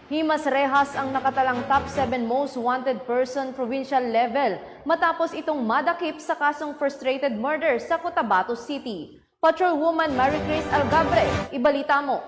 Himas Rehas ang nakatalang top 7 most wanted person provincial level matapos itong madakip sa kasong frustrated murder sa Cotabato City. Patrolwoman Maricris Algabre, ibalita mo.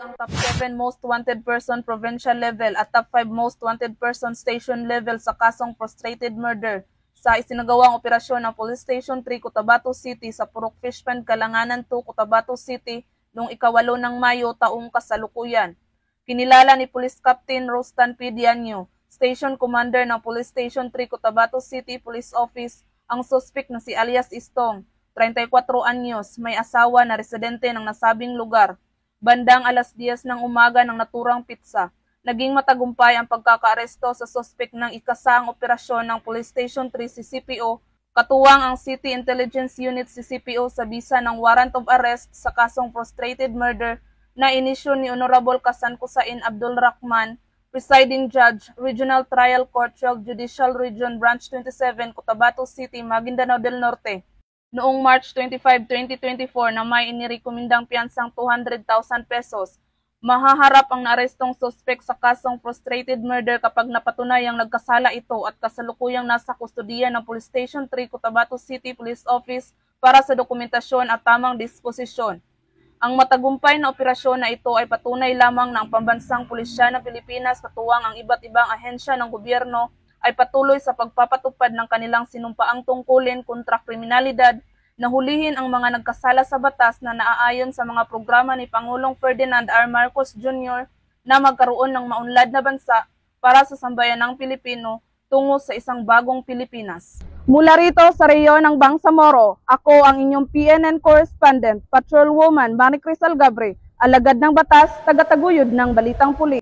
Ang top 7 most wanted person provincial level at top 5 most wanted person station level sa kasong frustrated murder sa isinagawang operasyon ng Police Station 3 Cotabato City sa Purok Fish Pond, Kalanganan 2, Cotabato City noong 8 ng Mayo taong kasalukuyan. Kinilala ni Police Captain Rostan P. Dianyo, Station Commander ng Police Station 3 Cotabato City Police Office, ang suspect na si alias Istong, 34 anyos, may asawa na residente ng nasabing lugar. Bandang alas 10 ng umaga ng naturang pitsa, naging matagumpay ang pagkakaaresto sa suspect ng ikasaang operasyon ng Police Station 3 CCPO, katuwang ang City Intelligence Unit CCPO sa bisa ng warrant of arrest sa kasong frustrated murder na inisyu ni Honorable Kasan Kusain Abdul Rahman, Presiding Judge, Regional Trial Court 12 Judicial Region Branch 27, Cotabato City, Maguindanao del Norte, noong March 25, 2024 na may inirekomendang piyansang 200,000 pesos. Mahaharap ang naarestong suspect sa kasong frustrated murder kapag napatunayang nagkasala ito at kasalukuyang nasa kustodiya ng Police Station 3 Cotabato City Police Office para sa dokumentasyon at tamang disposisyon. Ang matagumpay na operasyon na ito ay patunay lamang na ang pambansang pulisya ng Pilipinas katuwang ang iba't ibang ahensya ng gobyerno ay patuloy sa pagpapatupad ng kanilang sinumpaang tungkulin kontra kriminalidad na hulihin ang mga nagkasala sa batas na naaayon sa mga programa ni Pangulong Ferdinand R. Marcos Jr. na magkaroon ng maunlad na bansa para sa sambayanang Pilipino tungo sa isang bagong Pilipinas. Mula rito sa rehiyon ng Bangsamoro, ako ang inyong PNN correspondent, Patrolwoman Maricris Algabre, alagad ng batas, tagataguyod ng Balitang Pulis.